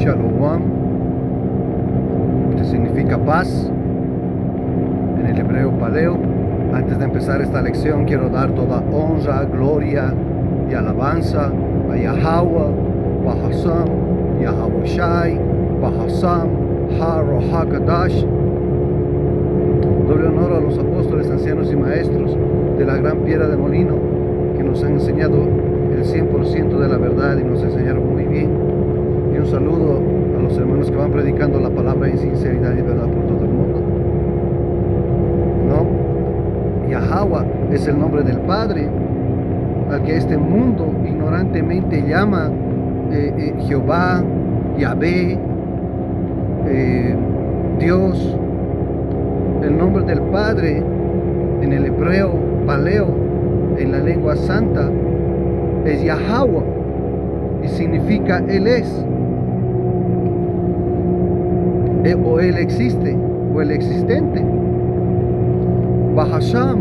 Shalom, que significa paz en el hebreo paleo. Antes de empezar esta lección quiero dar toda honra, gloria y alabanza a Yahweh, Bahasam, Yahweh Shai, Bahasam, Ha-Roha-Kadash. Doble honor a los apóstoles, ancianos y maestros de la gran piedra de molino que nos han enseñado el 100% de la verdad y nos enseñaron muy bien. Y un saludo a los hermanos que van predicando la palabra en sinceridad y verdad por todo el mundo. ¿No? Yahweh es el nombre del Padre, al que este mundo ignorantemente llama Jehová, Yahvé, Dios. El nombre del Padre en el hebreo paleo, en la lengua santa, es Yahweh y significa Él es, o Él existe, o el existente. Bahasham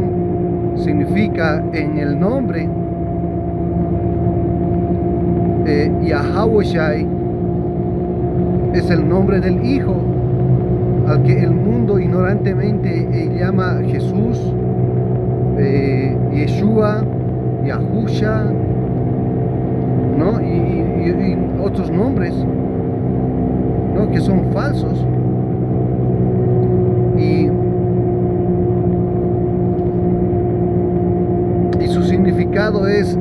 significa en el nombre. Yahweh Shai es el nombre del Hijo, al que el mundo ignorantemente llama Jesús, Yeshua, Yahusha, ¿no? Y otros nombres, ¿no? Que son falsos. Y su significado es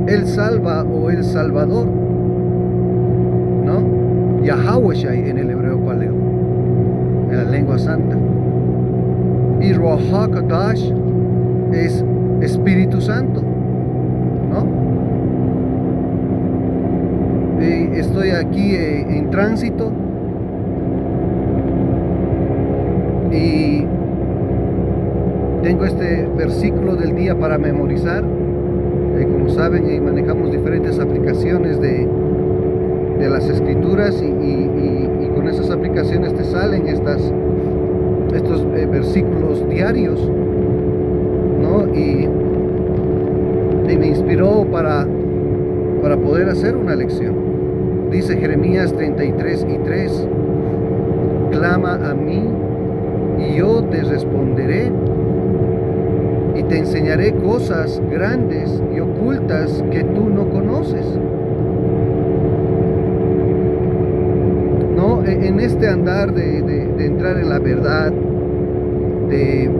el salva o el salvador, ¿no? Yahweh Shai en el hebreo paleo, en la lengua santa. Y Roha Kadash es Espíritu Santo, ¿no? Estoy aquí en tránsito y tengo este versículo del día para memorizar. Como saben, manejamos diferentes aplicaciones de las escrituras y con esas aplicaciones te salen estos versículos diarios, ¿no? Y me inspiró para poder hacer una lección. Dice Jeremías 33:3: clama a mí y yo te responderé y te enseñaré cosas grandes y ocultas que tú no conoces. No, en este andar de entrar en la verdad, de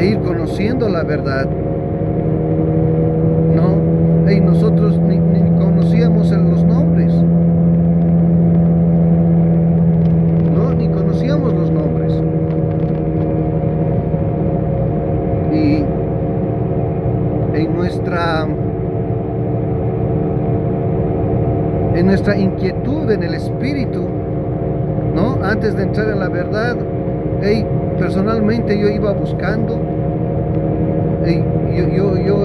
ir conociendo la verdad, no, y nosotros ni conocíamos los nombres, no, ni conocíamos los nombres. Y en nuestra inquietud en el espíritu, ¿no? Antes de entrar en la verdad, personalmente yo iba buscando, yo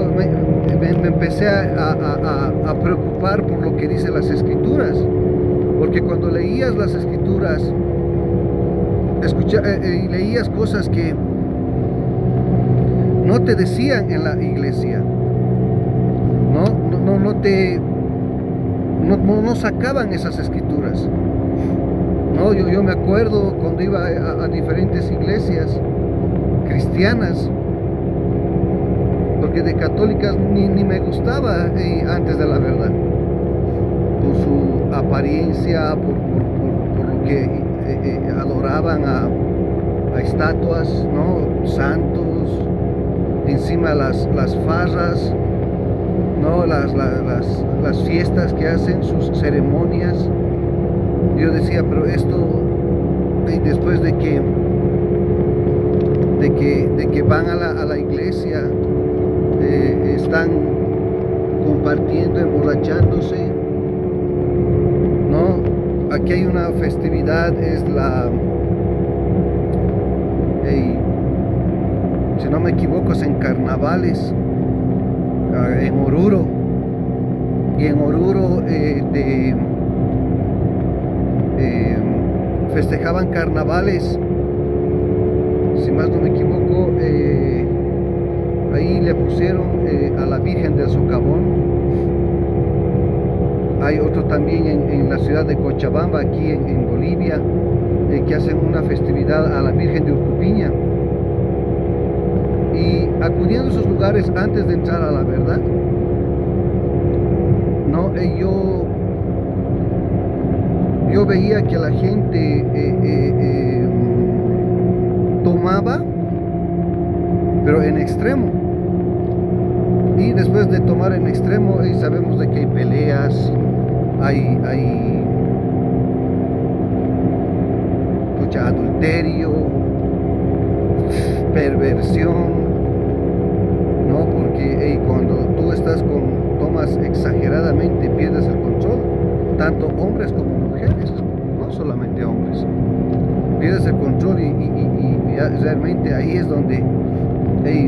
me empecé a preocupar por lo que dicen las escrituras, porque cuando leías las escrituras, leías cosas que no te decían en la iglesia, no sacaban esas escrituras. No, yo me acuerdo cuando iba a diferentes iglesias cristianas, porque de católicas ni me gustaba antes de la verdad, por su apariencia, por lo que adoraban a estatuas, ¿no? Santos, encima las farras, ¿no? Las fiestas que hacen, sus ceremonias. Yo decía, pero esto, después de que van a la iglesia, están compartiendo, emborrachándose, ¿no? Aquí hay una festividad, es si no me equivoco, es en carnavales, en Oruro. Y en Oruro festejaban carnavales, si más no me equivoco, ahí le pusieron a la Virgen del Socavón, Hay otro también en la ciudad de Cochabamba, aquí en Bolivia, que hacen una festividad a la Virgen de Urcupiña. Y acudiendo a esos lugares antes de entrar a la verdad, ¿no? Yo veía que la gente tomaba, pero en extremo. Y después de tomar en extremo, sabemos de que hay peleas, hay mucha adulterio, perversión, ¿no? Porque cuando tú tomas exageradamente, pierdes el control, tanto hombres como mujeres, no solamente hombres. Pierdes el control y realmente ahí es donde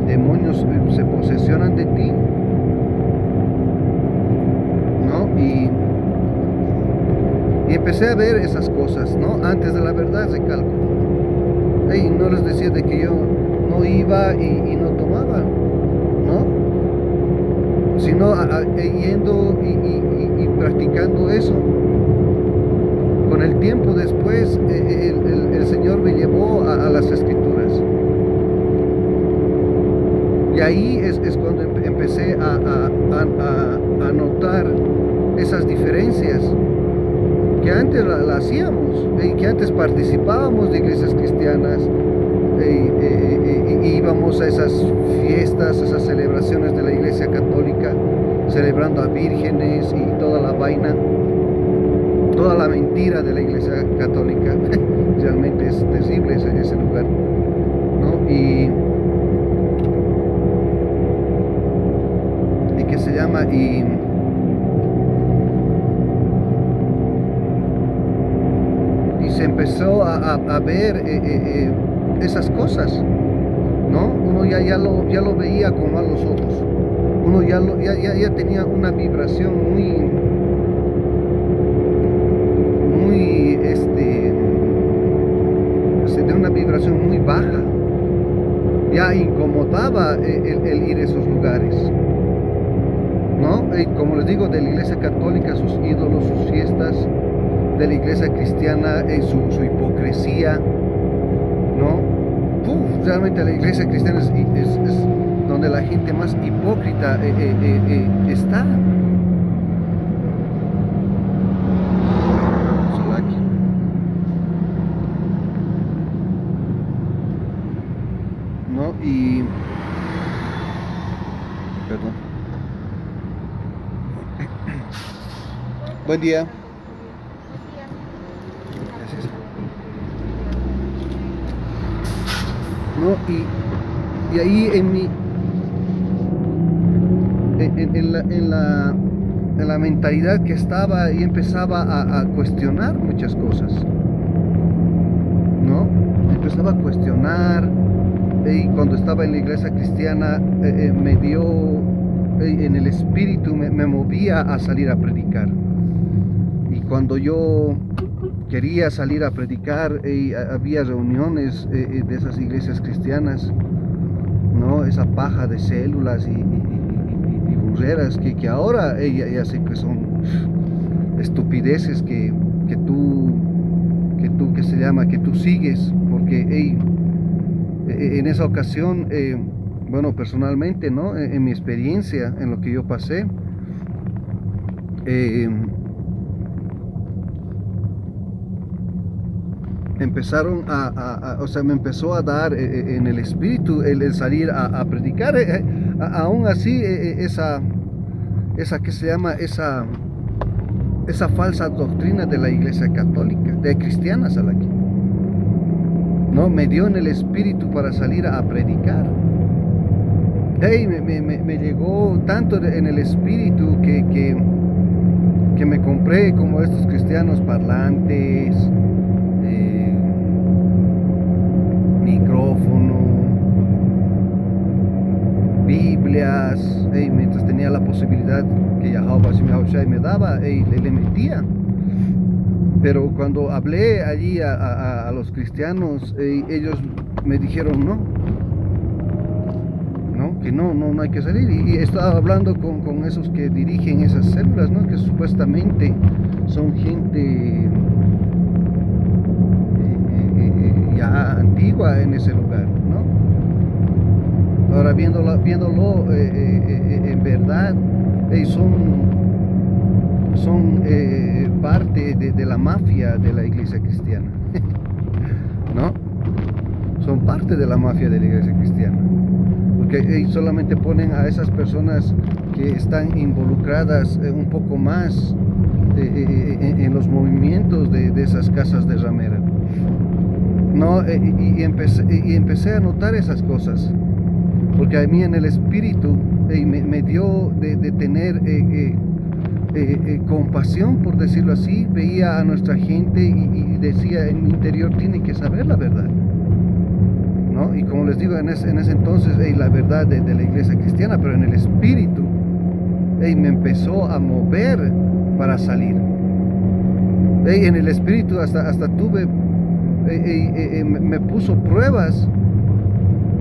demonios se posesionan de ti, ¿no? Y empecé a ver esas cosas, ¿no? Antes de la verdad, recalco. No les decía de que yo no iba y no tomaba, ¿no? Sino yendo y practicando eso. Con el tiempo después, el Señor me llevó a las Escrituras. Y ahí es cuando empecé a notar esas diferencias que antes la hacíamos, que antes participábamos de iglesias cristianas, íbamos a esas fiestas, esas celebraciones de la iglesia católica, celebrando a vírgenes y toda la vaina, toda la mentira de la iglesia católica. Realmente es terrible ese lugar, ¿no? Y que se llama y se empezó a ver esas cosas, ¿no? Uno ya lo veía con malos ojos. Uno ya tenía una vibración muy de una vibración muy baja. Ya incomodaba el ir a esos lugares, ¿no? Como les digo, de la iglesia católica, sus ídolos, sus fiestas, de la iglesia cristiana, su hipocresía, ¿no? Realmente la iglesia cristiana es donde la gente más hipócrita está. ¿No? Y perdón. Buen día. Gracias. ¿No? Y ahí en la mentalidad que estaba, y empezaba a cuestionar muchas cosas, ¿no? Empezaba a cuestionar. Y cuando estaba en la iglesia cristiana, me dio en el espíritu, me movía a salir a predicar. Y cuando yo quería salir a predicar, había reuniones de esas iglesias cristianas, ¿no? Esa paja de células y burreras que ahora ya sé que son estupideces que tú sigues, porque en esa ocasión, bueno, personalmente, ¿no? En mi experiencia, en lo que yo pasé, empezaron o sea, me empezó a dar en el espíritu el salir a predicar, aún así, esa que se llama, esa falsa doctrina de la iglesia católica, de cristianas a la que, ¿no? Me dio en el espíritu para salir a predicar. Me llegó tanto en el espíritu que me compré como estos cristianos parlantes, micrófono, Biblias, mientras tenía la posibilidad que Yahweh me daba, le metía. Pero cuando hablé allí a los cristianos, ellos me dijeron no, que no hay que salir. Y estaba hablando con esos que dirigen esas células, ¿no? Que supuestamente son gente ya antigua en ese lugar, ¿no? Ahora viéndolo en verdad, son parte de la mafia de la iglesia cristiana, ¿no? Son parte de la mafia de la iglesia cristiana, porque solamente ponen a esas personas que están involucradas un poco más en los movimientos de esas casas de ramera, ¿no? Empecé a notar esas cosas, porque a mí en el espíritu me dio de tener compasión, por decirlo así. Veía a nuestra gente y decía en mi interior, tiene que saber la verdad, ¿no? Y como les digo, en ese entonces la verdad de la iglesia cristiana, pero en el espíritu me empezó a mover para salir. En el espíritu hasta tuve, me puso pruebas,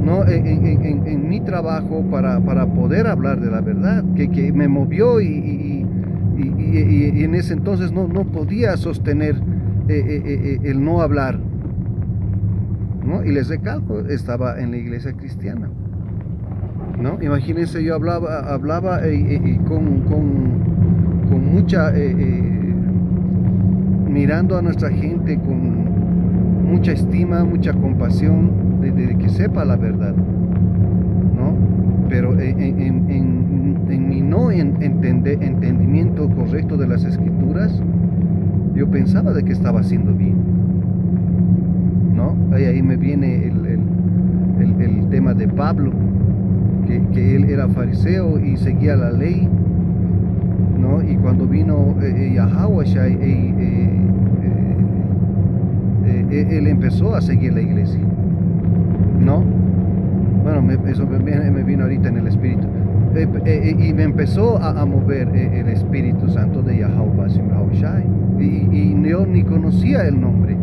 ¿no? En mi trabajo para poder hablar de la verdad, que me movió y en ese entonces no podía sostener el no hablar, ¿no? Y les recalco, estaba en la iglesia cristiana, ¿no? Imagínense, yo hablaba con mucha, mirando a nuestra gente con mucha estima, mucha compasión, de que sepa la verdad, ¿no? Pero en mi no entendimiento correcto de las escrituras, yo pensaba de que estaba haciendo bien, ¿no? Ahí me viene el tema de Pablo, que él era fariseo y seguía la ley, ¿no? Y cuando vino Yahweh, él empezó a seguir la iglesia, ¿no? Bueno, eso me vino ahorita en el espíritu. Y me empezó a mover el Espíritu Santo de Yahweh Shai. Y yo ni conocía el nombre.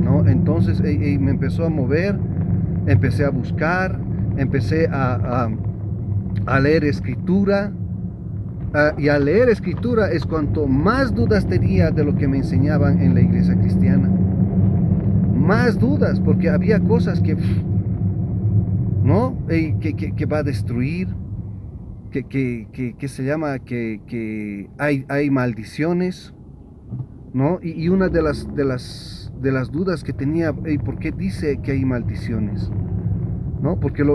¿No? Entonces me empezó a mover, empecé a buscar, empecé a leer escritura. Y al leer escritura es cuanto más dudas tenía de lo que me enseñaban en la iglesia cristiana. Más dudas, porque había cosas que, ¿no? Que va a destruir, que se llama, que hay maldiciones, ¿no? Y una de las dudas que tenía, ¿por qué dice que hay maldiciones? ¿No? Porque en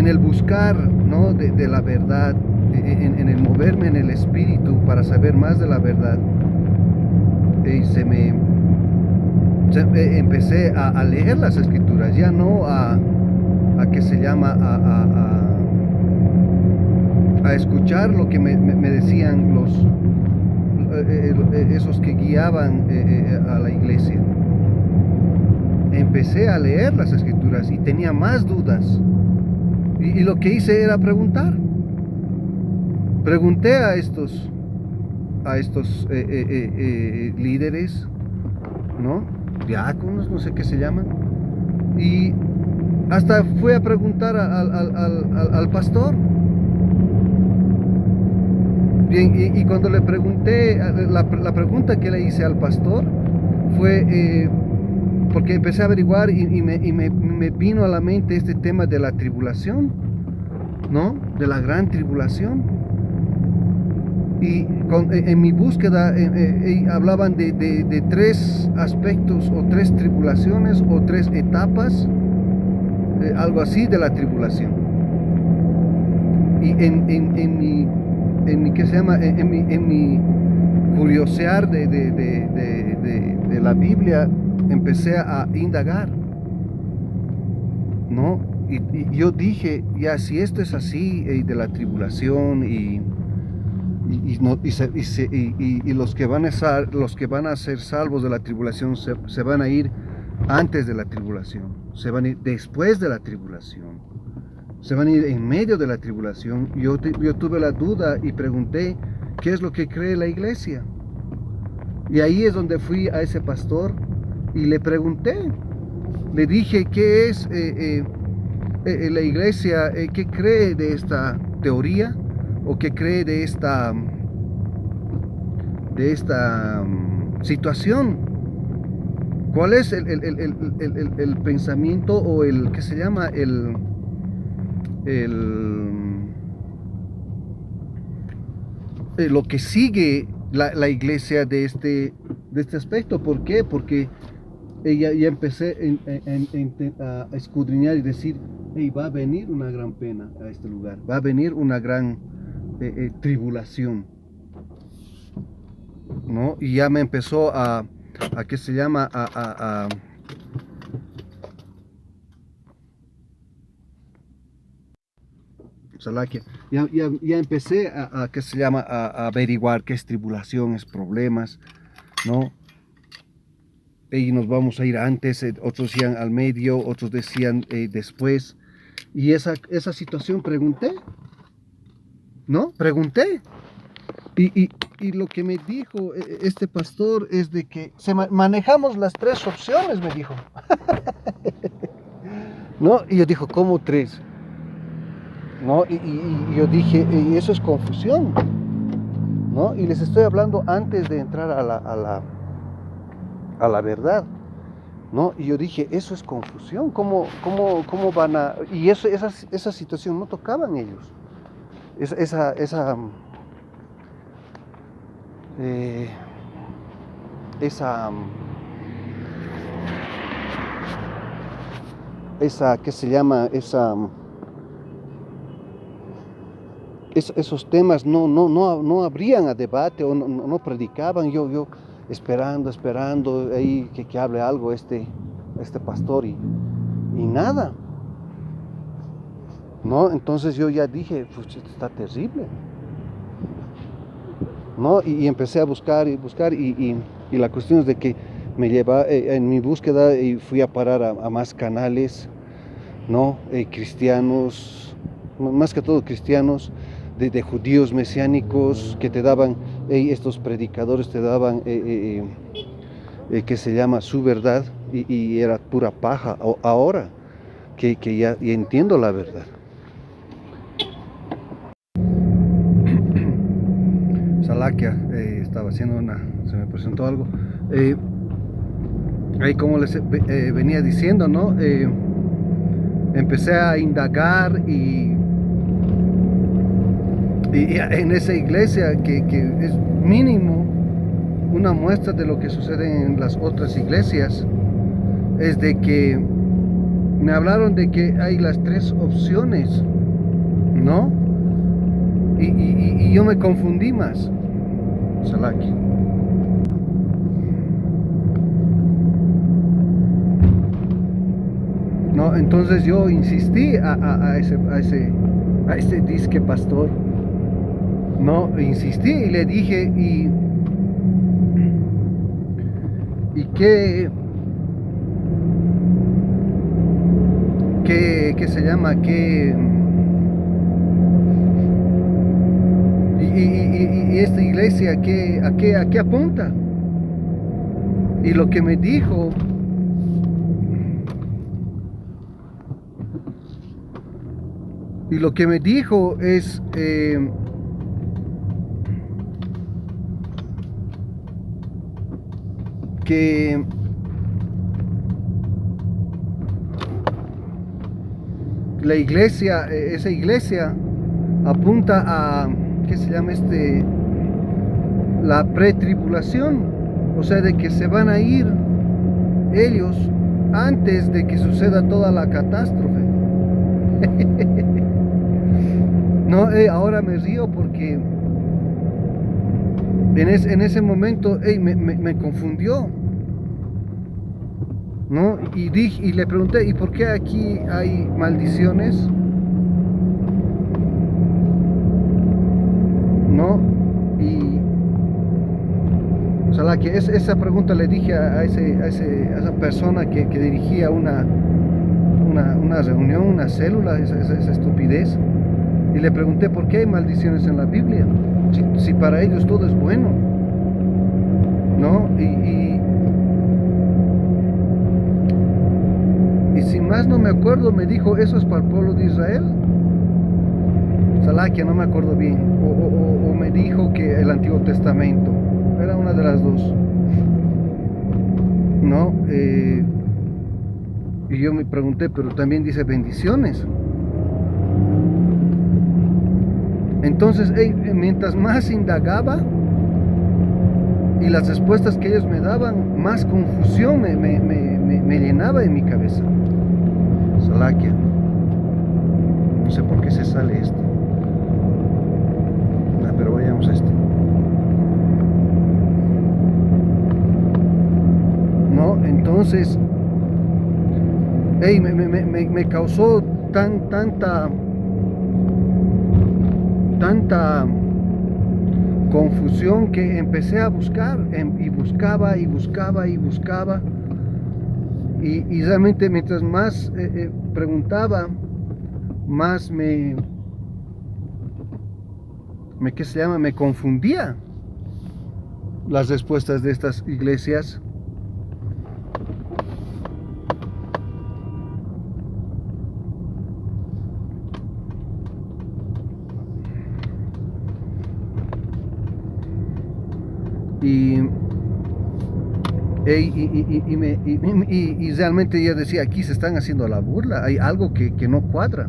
el buscar, ¿no? de la verdad, en el moverme en el espíritu para saber más de la verdad, empecé a leer las escrituras, ya no a que se llama a escuchar lo que me decían esos que guiaban a la iglesia. Empecé a leer las escrituras y tenía más dudas. Y lo que hice era preguntar. Pregunté a estos líderes, ¿no? Diáconos, no sé qué se llaman. Y hasta fui a preguntar al pastor. Bien, y cuando le pregunté, la pregunta que le hice al pastor fue, porque empecé a averiguar y me vino a la mente este tema de la tribulación, ¿no? De la gran tribulación. Y en mi búsqueda hablaban de tres aspectos o tres tribulaciones o tres etapas, algo así de la tribulación. Y en mi ¿qué se llama? En mi curiosear de la Biblia, empecé a indagar, ¿no? Y yo dije, ya, si esto es así, de la tribulación y los que van a ser salvos de la tribulación se van a ir antes de la tribulación, se van a ir después de la tribulación, se van a ir en medio de la tribulación. Yo tuve la duda y pregunté, ¿Qué es lo que cree la iglesia? Y ahí es donde fui a ese pastor y le pregunté, le dije, ¿qué es la iglesia? ¿Qué cree de esta teoría? ¿O qué cree de esta situación? ¿Cuál es el pensamiento o qué se llama, el, lo que sigue la iglesia de este aspecto? ¿Por qué? Porque ya empecé a escudriñar y decir, hey, va a venir una gran pena a este lugar, va a venir una gran tribulación, ¿no? Y ya me empezó a ¿qué se llama? Salaquia. Ya empecé ¿qué se llama? A averiguar qué es tribulación, es problemas, ¿no? Y nos vamos a ir antes, otros decían al medio, otros decían después. Y esa situación pregunté, ¿no? Pregunté. Y lo que me dijo este pastor es de que manejamos las tres opciones, me dijo. ¿No? Y yo dijo, ¿cómo tres? ¿No? Y yo dije, eso es confusión, ¿no? Y les estoy hablando antes de entrar a la verdad, ¿no? Y yo dije, eso es confusión, ¿cómo van a...? Y esa situación no tocaban ellos. Esa ¿qué se llama? Esos temas no abrían a debate o no predicaban. Yo esperando ahí que hable algo este pastor y nada, ¿no? Entonces yo ya dije, pues está terrible, ¿no? Y empecé a buscar y la cuestión es de que me lleva en mi búsqueda y fui a parar a más canales, ¿no? Cristianos, más que todo cristianos, de judíos mesiánicos que te daban, estos predicadores te daban, que se llama su verdad y era pura paja. Ahora que ya entiendo la verdad. Salaquia, estaba haciendo se me presentó algo. Ahí como les venía diciendo, ¿no? Empecé a indagar y en esa iglesia que es mínimo una muestra de lo que sucede en las otras iglesias, es de que me hablaron de que hay las tres opciones, ¿no? Y yo me confundí más. Salaki. No, entonces yo insistí a ese disque pastor, no, insistí y le dije, y qué se llama, y esta iglesia a qué apunta. Y lo que me dijo, es que la iglesia, esa iglesia apunta a, ¿qué se llama la pretribulación? O sea, de que se van a ir ellos antes de que suceda toda la catástrofe. No, ahora me río porque en ese momento me confundió, ¿no? Y le pregunté, ¿y por qué aquí hay maldiciones? ¿No? O sea, esa pregunta le dije a esa persona que dirigía una reunión, una célula, esa estupidez. Y le pregunté por qué hay maldiciones en la Biblia, si para ellos todo es bueno, ¿no? Y sin más no me acuerdo, me dijo, eso es para el pueblo de Israel. Salaquia, no me acuerdo bien. O me dijo que el Antiguo Testamento. Era una de las dos. ¿No? Y yo me pregunté, pero también dice bendiciones. Entonces, mientras más indagaba y las respuestas que ellos me daban, más confusión me llenaba en mi cabeza. Salaquia. No sé por qué se sale esto. Pero vayamos a esto. ¿No? Entonces, me causó tanta confusión que empecé a buscar y buscaba y realmente mientras más preguntaba, más ¿qué se llama? Me confundía las respuestas de estas iglesias. Y realmente ella decía, aquí se están haciendo la burla, hay algo que no cuadra,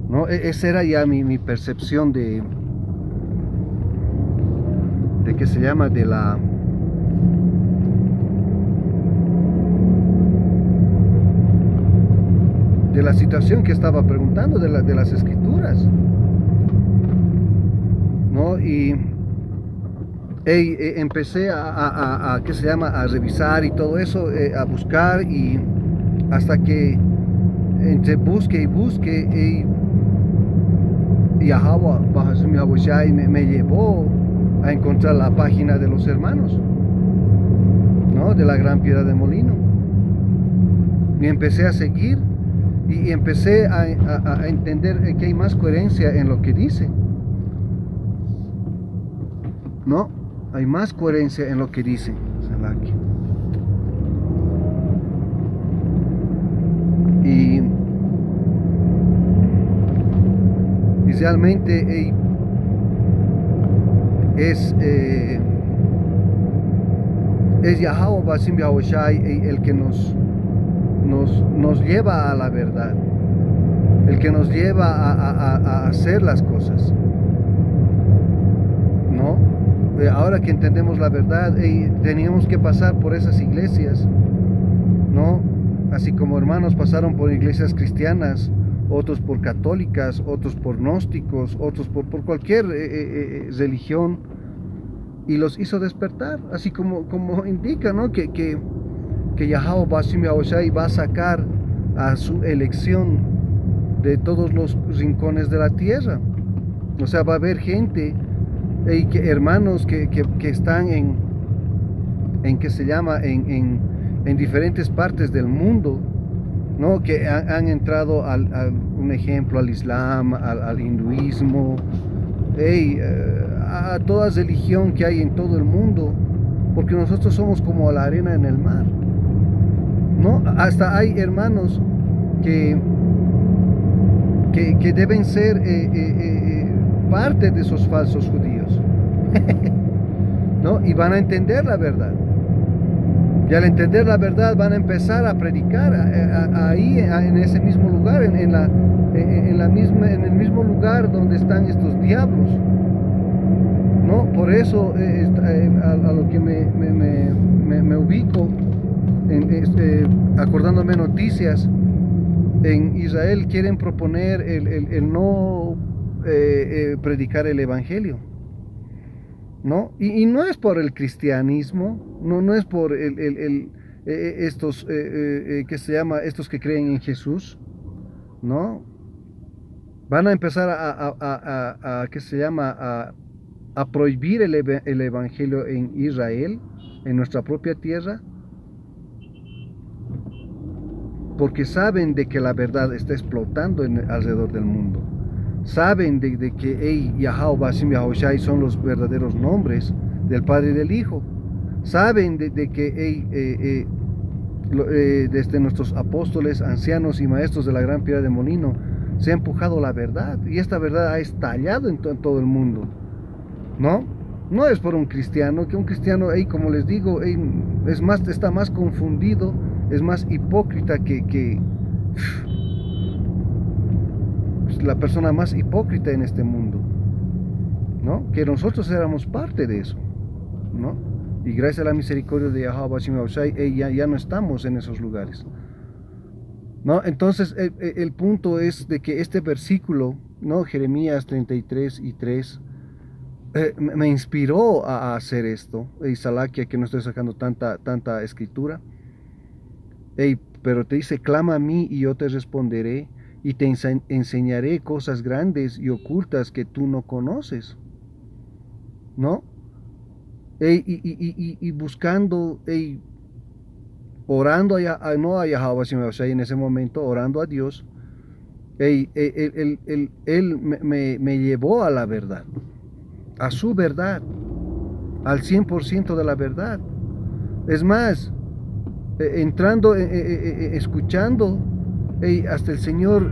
¿no? Esa era ya mi percepción de qué se llama, de la situación que estaba preguntando, de las escrituras, ¿no? Y empecé a ¿qué se llama? A revisar y todo eso, a buscar, y hasta que entre busque y busque, Yahweh me llevó a encontrar la página de los hermanos, ¿no? De la Gran Piedra de Molino. Y empecé a seguir y empecé a entender que hay más coherencia en lo que dice, ¿no? Hay más coherencia en lo que dice. Y realmente es Yahweh Basim Yahushai el que nos lleva a la verdad, el que nos lleva a hacer las cosas, ¿no? Ahora que entendemos la verdad, teníamos que pasar por esas iglesias, ¿no? Así como hermanos pasaron por iglesias cristianas, otros por católicas, otros por gnósticos, otros por cualquier religión, y los hizo despertar, así como indica, ¿no? Que Yahweh Basim Yahushai va a sacar a su elección de todos los rincones de la tierra. O sea, va a haber gente, hermanos que están en ¿qué se llama? En diferentes partes del mundo, ¿no? Que han entrado un ejemplo, al Islam, al hinduismo, a toda religión que hay en todo el mundo, porque nosotros somos como la arena en el mar, ¿no? Hasta hay hermanos que deben ser parte de esos falsos judíos, ¿no? Y van a entender la verdad. Y al entender la verdad van a empezar a predicar ahí, en ese mismo lugar, en el mismo lugar donde están estos diablos, ¿no? Por eso a lo que me ubico, acordándome noticias, en Israel quieren proponer el no predicar el evangelio, ¿no? Y no es por el cristianismo, no es por estos que se llama, estos que creen en Jesús, ¿no? Van a empezar ¿qué se llama? A prohibir el evangelio en Israel, en nuestra propia tierra, porque saben de que la verdad está explotando alrededor del mundo. saben de que Yahweh Basim Yahushai son los verdaderos nombres del Padre y del Hijo. Saben de que desde nuestros apóstoles, ancianos y maestros de la gran piedra de molino se ha empujado la verdad, y esta verdad ha estallado en todo el mundo, ¿no? No es por un cristiano, que un cristiano, como les digo, está más confundido, es más hipócrita que la persona más hipócrita en este mundo, ¿no? Que nosotros éramos parte de eso, ¿no? Y gracias a la misericordia de Yahweh Bashim Yahushai, ya no estamos en esos lugares, ¿no? Entonces el punto es de que este versículo, ¿no? Jeremías 33:3, me inspiró a hacer esto. Salakia, que no estoy sacando tanta escritura, pero te dice: clama a mí y yo te responderé, y te enseñaré cosas grandes y ocultas que tú no conoces, ¿no? Y buscando, orando no a Yahweh, sino en ese momento, orando a Dios, Él me llevó a la verdad, a su verdad, al 100% de la verdad. Es más, entrando, escuchando, hasta el Señor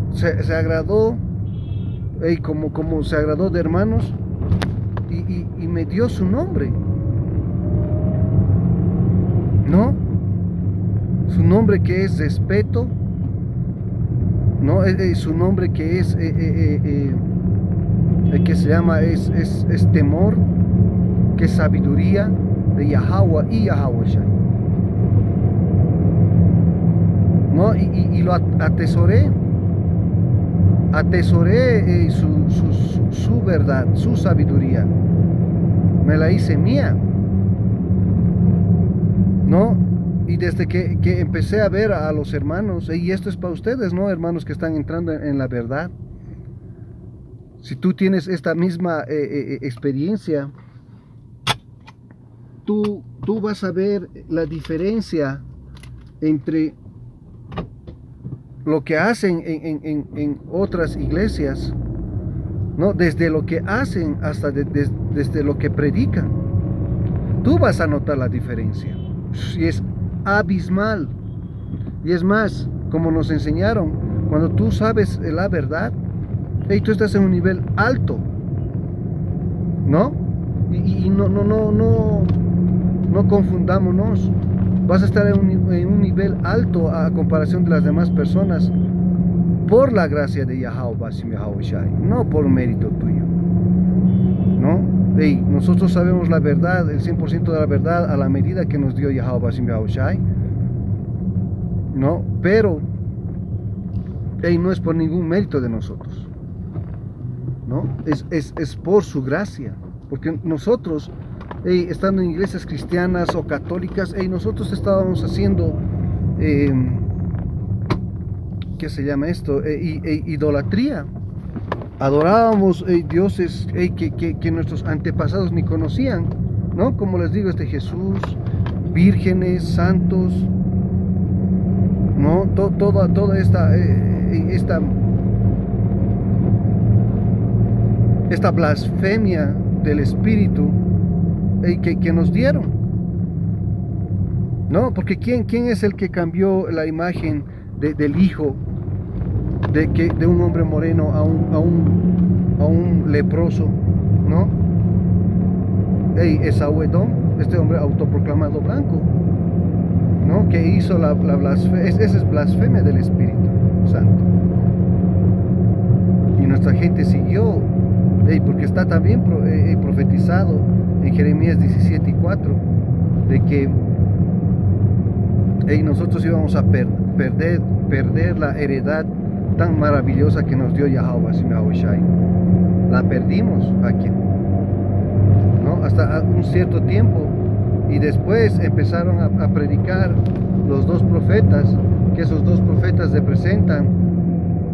se agradó, como se agradó de hermanos, y me dio su nombre, ¿no? Su nombre, que es respeto, ¿no? Su nombre, que es que se llama es temor, que es sabiduría de Yahweh y Yahushai, ¿no? Y lo atesoré su verdad, su sabiduría, me la hice mía, ¿no? Y desde que empecé a ver a los hermanos, y esto es para ustedes, ¿no? Hermanos que están entrando en la verdad. Si tú tienes esta misma experiencia, tú vas a ver la diferencia entre lo que hacen en otras iglesias, ¿no? Desde lo que hacen hasta desde lo que predican. Tú vas a notar la diferencia. Y es abismal. Y es más, como nos enseñaron, cuando tú sabes la verdad, tú estás en un nivel alto, ¿no? Y no confundámonos. Vas a estar en un nivel alto a comparación de las demás personas, por la gracia de Yahweh Basim Yahushai, no por mérito tuyo, ¿no? Nosotros sabemos la verdad, el 100% de la verdad, a la medida que nos dio Yahweh Basim Yahushai, ¿no? Pero no es por ningún mérito de nosotros, ¿no? Es por su gracia, porque nosotros, estando en iglesias cristianas o católicas, nosotros estábamos haciendo, ¿qué se llama esto? Idolatría. Adorábamos dioses que nuestros antepasados ni conocían, ¿no? Como les digo, Jesús, vírgenes, santos, ¿no? Toda esta blasfemia del espíritu que nos dieron, ¿no? Porque ¿quién es el que cambió la imagen del hijo de un hombre moreno a un leproso, ¿no? Esaú Edom, este hombre autoproclamado blanco, ¿no? Que hizo la blasfemia. Esa es blasfemia del Espíritu Santo. Y nuestra gente siguió, porque está también profetizado en Jeremías 17:4, de que nosotros íbamos a perder la heredad tan maravillosa que nos dio Yahweh Basim Yahushai. La perdimos aquí, ¿no? Hasta un cierto tiempo, y después empezaron a predicar los dos profetas, que esos dos profetas representan,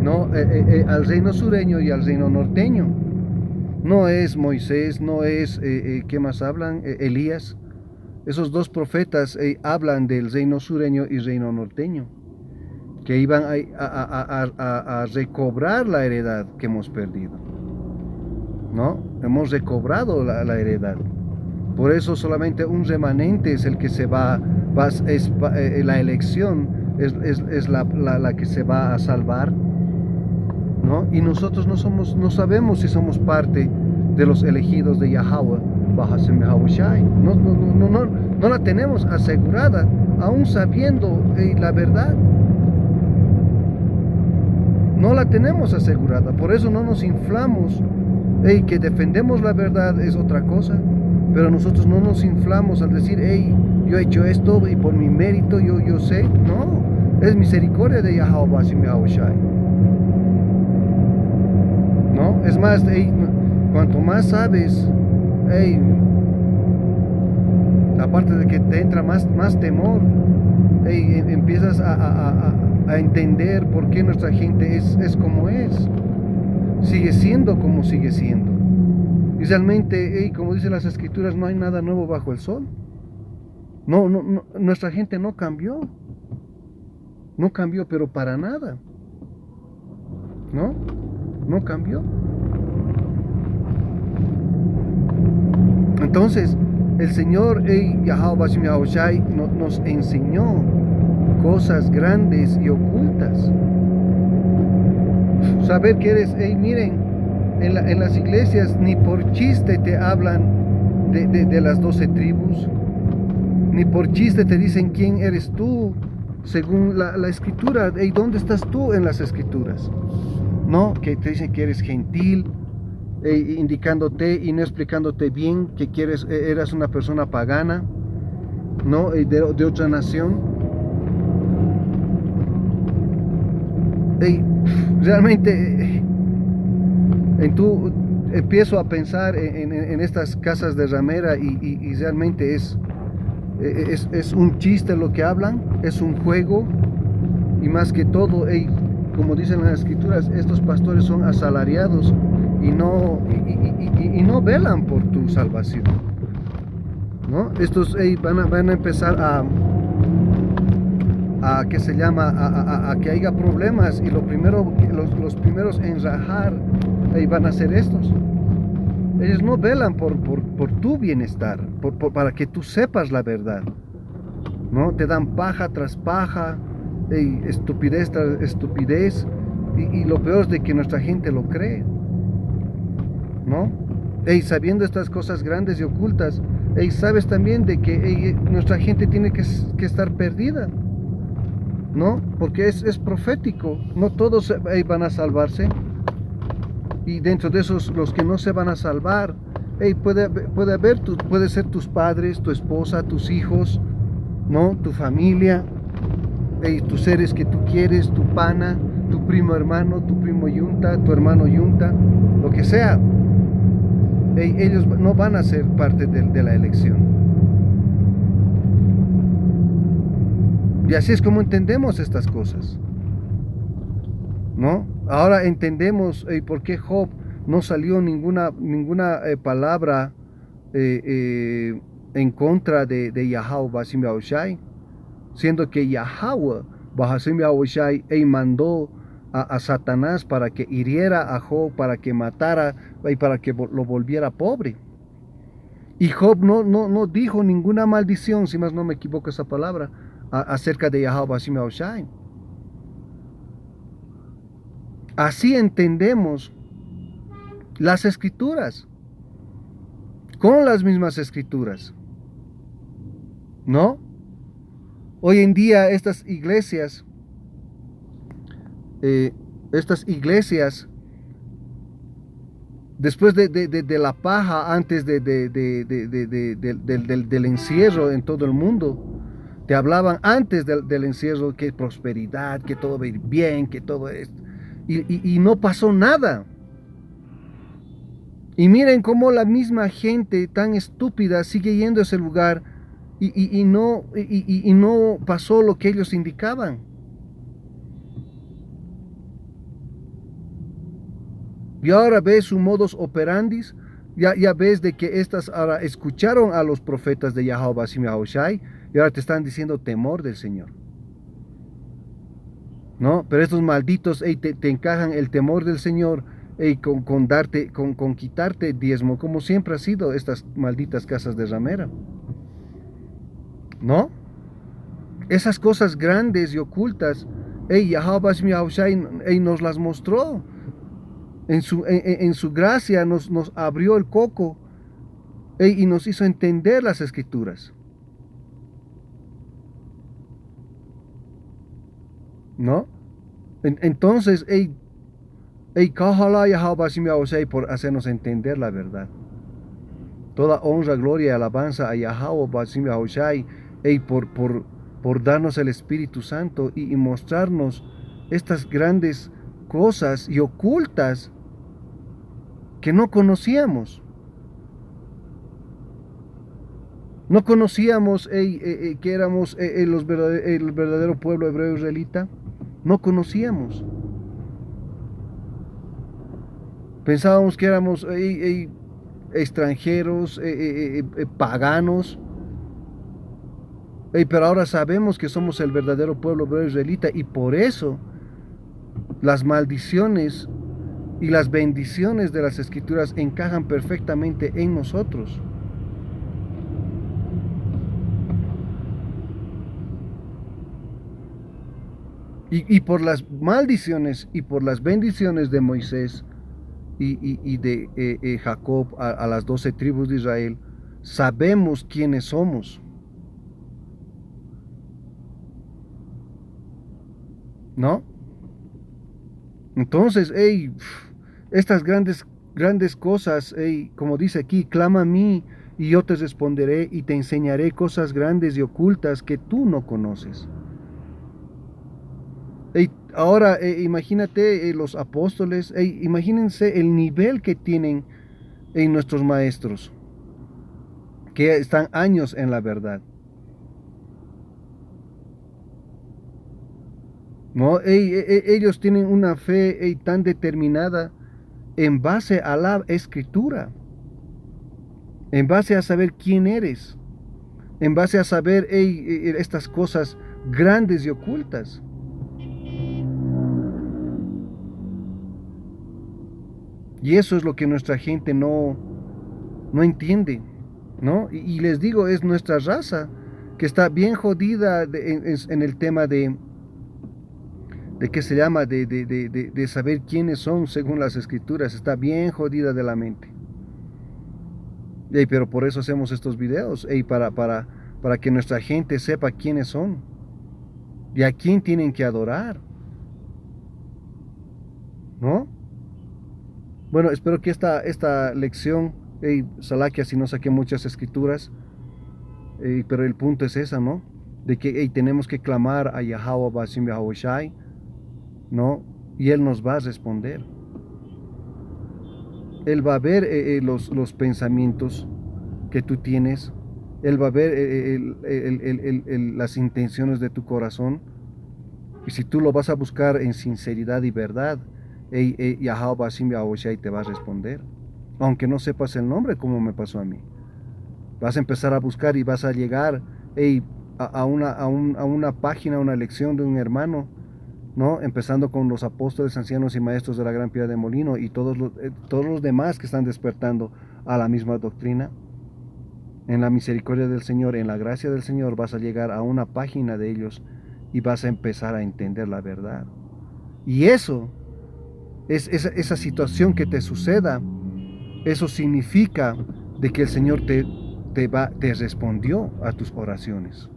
¿no? Al reino sureño y al reino norteño. No es Moisés, no es, ¿qué más hablan? Elías. Esos dos profetas hablan del reino sureño y reino norteño. que iban a recobrar la heredad que hemos perdido, ¿no? Hemos recobrado la heredad. Por eso solamente un remanente es el que se la elección es la que se va a salvar, ¿no? Y nosotros no sabemos si somos parte de los elegidos de Yahweh, no la tenemos asegurada, aún sabiendo la verdad. No la tenemos asegurada, por eso no nos inflamos. Que defendemos la verdad es otra cosa, pero nosotros no nos inflamos al decir, yo he hecho esto y por mi mérito yo sé. No, es misericordia de Yahweh Shai. ¿No? Es más, cuanto más sabes, aparte de que te entra más temor, empiezas a entender por qué nuestra gente es como es, sigue siendo como sigue siendo. Y realmente, como dicen las escrituras, no hay nada nuevo bajo el sol. No, nuestra gente no cambió, pero para nada, no cambió. Entonces, el Señor Yahweh Shai nos enseñó cosas grandes y ocultas. Saber que eres, miren, en las iglesias ni por chiste te hablan de las 12 tribus, ni por chiste te dicen quién eres tú, según la escritura. ¿Dónde estás tú en las escrituras? No, que te dicen que eres gentil, indicándote y no explicándote bien que eras una persona pagana, ¿no? De otra nación. Realmente empiezo a pensar en estas casas de ramera y realmente es un chiste lo que hablan, es un juego, y más que todo, como dicen las escrituras, estos pastores son asalariados y no velan por tu salvación, ¿no? Estos van a empezar a que se llama a que haya problemas, y los primeros en rajar van a ser estos. Ellos no velan por tu bienestar, para que tú sepas la verdad, ¿no? Te dan paja tras paja, estupidez tras estupidez, y lo peor es de que nuestra gente lo cree, ¿no? Sabiendo estas cosas grandes y ocultas, sabes también de que nuestra gente tiene que estar perdida, ¿no? Porque es profético, no todos van a salvarse, y dentro de esos, los que no se van a salvar, puede ser tus padres, tu esposa, tus hijos, ¿no? Tu familia, tus seres que tú quieres, tu pana, tu primo hermano, tu primo yunta, tu hermano yunta, lo que sea. Ellos no van a ser parte de la elección. Y así es como entendemos estas cosas, ¿no? Ahora entendemos por qué Job no salió ninguna palabra en contra de Yahweh Basim Yahushai, siendo que Yahweh Basim Yahushai mandó a Satanás para que hiriera a Job, para que matara y para que lo volviera pobre. Y Job no dijo ninguna maldición, si más no me equivoco esa palabra, acerca de Yahweh Basim Yahushai. Así entendemos las escrituras, con las mismas escrituras, ¿no? Hoy en día estas iglesias, después de la paja, antes del encierro en todo el mundo, te hablaban antes del encierro que prosperidad, que todo va a ir bien, que todo esto. Y no pasó nada. Y miren cómo la misma gente tan estúpida sigue yendo a ese lugar y no pasó lo que ellos indicaban. Y ahora ves su modus operandi, ya ves de que estas ahora escucharon a los profetas de Yahweh Basim Yahushai y ahora te están diciendo temor del Señor. ¿no? Pero estos malditos, te encajan el temor del Señor, con darte, con quitarte diezmo, como siempre ha sido estas malditas casas de ramera, ¿no? Esas cosas grandes y ocultas, Yahweh Bashmi Yahushai, nos las mostró. En su gracia nos abrió el coco, y nos hizo entender las escrituras, ¿no? Entonces, Kahala Yahweh Bashmi Yahushai por hacernos entender la verdad. Toda honra, gloria y alabanza a Yahweh Bashmi Yahushai, por darnos el Espíritu Santo y mostrarnos estas grandes cosas y ocultas que no conocíamos. No conocíamos, que éramos, el verdadero pueblo hebreo israelita. No conocíamos. Pensábamos que éramos extranjeros, paganos. Pero ahora sabemos que somos el verdadero pueblo hebreo israelita, y por eso las maldiciones y las bendiciones de las escrituras encajan perfectamente en nosotros. Y por las maldiciones y por las bendiciones de Moisés y de Jacob a las 12 tribus de Israel, sabemos quiénes somos, ¿no? Entonces, estas grandes cosas, como dice aquí, clama a mí y yo te responderé y te enseñaré cosas grandes y ocultas que tú no conoces. Ahora, imagínate, los apóstoles, imagínense el nivel que tienen nuestros maestros, que están años en la verdad, ¿no? Ellos tienen una fe tan determinada en base a la escritura, en base a saber quién eres, en base a saber estas cosas grandes y ocultas. Y eso es lo que nuestra gente no entiende, ¿no? Y les digo, es nuestra raza que está bien jodida en el tema de qué se llama, de saber quiénes son según las escrituras. Está bien jodida de la mente. Pero por eso hacemos estos videos, para que nuestra gente sepa quiénes son y a quién tienen que adorar, ¿no? Bueno, espero que esta lección, Salakia, si no saqué muchas escrituras, pero el punto es esa, ¿no? De que tenemos que clamar a Yahweh Bashim Yahushai, ¿no? Y Él nos va a responder. Él va a ver los pensamientos que tú tienes. Él va a ver las intenciones de tu corazón. Y si tú lo vas a buscar en sinceridad y verdad, Yahweh Bashim Yahushai te va a responder. Aunque no sepas el nombre, como me pasó a mí. Vas a empezar a buscar y vas a llegar a una página, a una lección de un hermano, ¿no? Empezando con los apóstoles, ancianos y maestros de la Gran Piedra de Molino y todos los demás que están despertando a la misma doctrina. En la misericordia del Señor, en la gracia del Señor, vas a llegar a una página de ellos y vas a empezar a entender la verdad. Y eso, esa situación que te suceda, eso significa de que el Señor te respondió a tus oraciones.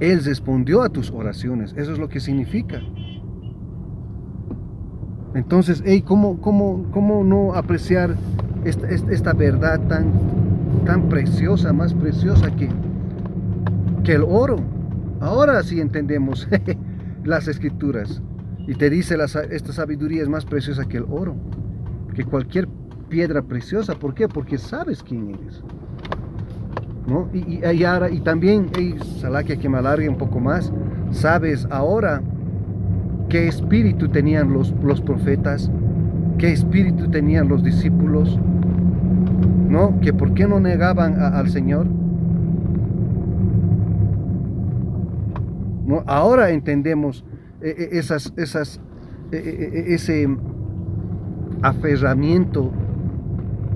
Él respondió a tus oraciones. Eso es lo que significa. Entonces, ¿cómo no apreciar esta verdad tan preciosa, más preciosa que el oro? Ahora sí entendemos las escrituras. Y te dice, esta sabiduría es más preciosa que el oro, que cualquier piedra preciosa. ¿Por qué? Porque sabes quién eres, ¿no? Y también, Salakia, que me alargue un poco más, sabes ahora qué espíritu tenían los profetas, qué espíritu tenían los discípulos, ¿no? Que por qué no negaban al Señor, ¿no? Ahora entendemos ese aferramiento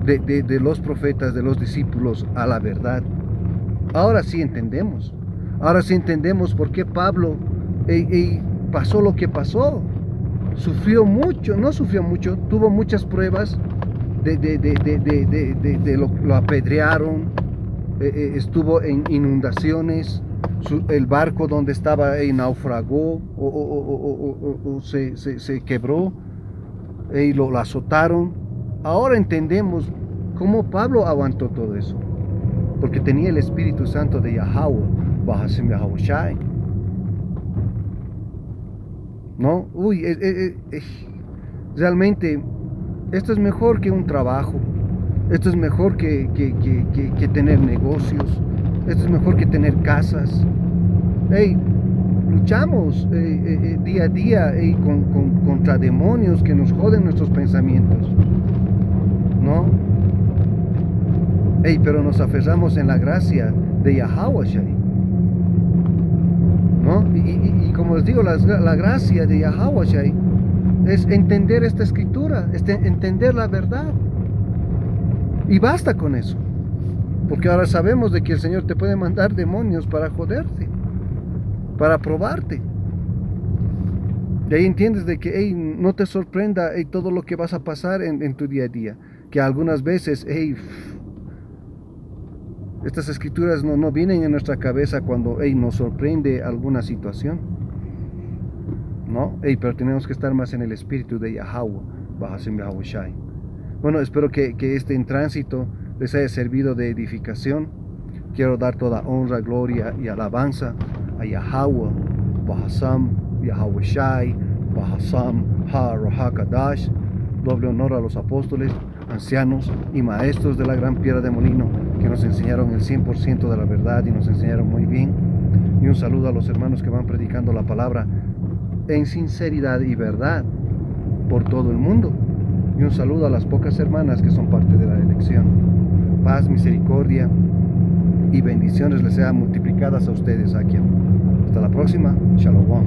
de los profetas, de los discípulos a la verdad. Ahora sí entendemos. Ahora sí entendemos por qué Pablo pasó lo que pasó. Sufrió mucho, no sufrió mucho, tuvo muchas pruebas, lo apedrearon, estuvo en inundaciones, el barco donde estaba naufragó o se quebró y lo azotaron. Ahora entendemos cómo Pablo aguantó todo eso, porque tenía el Espíritu Santo de Yahweh, Bahashem Yahushai. ¿No? Uy, realmente esto es mejor que un trabajo, esto es mejor que tener negocios, esto es mejor que tener casas. Hey, luchamos día a día contra demonios que nos joden nuestros pensamientos, ¿no? Hey, pero nos aferramos en la gracia de Yahweh, ¿no? Y como les digo, la gracia de Yahweh es entender esta escritura, entender la verdad. Y basta con eso. Porque ahora sabemos de que el Señor te puede mandar demonios para joderte, para probarte. Y ahí entiendes de que no te sorprenda todo lo que vas a pasar en tu día a día. Que algunas veces estas escrituras no vienen en nuestra cabeza cuando nos sorprende alguna situación, ¿no? Pero tenemos que estar más en el espíritu de Yahweh, Bahashem Yahushai. Bueno, espero que en tránsito les haya servido de edificación. Quiero dar toda honra, gloria y alabanza a Yahweh, Bahashem Yahushai, Bahashem Ha-Roha-Kadash. Doble honor a los apóstoles, ancianos y maestros de la gran piedra de molino, que nos enseñaron el 100% de la verdad y nos enseñaron muy bien. Y un saludo a los hermanos que van predicando la palabra en sinceridad y verdad por todo el mundo. Y un saludo a las pocas hermanas que son parte de la elección. Paz, misericordia y bendiciones les sean multiplicadas a ustedes aquí. Hasta la próxima. Shalom.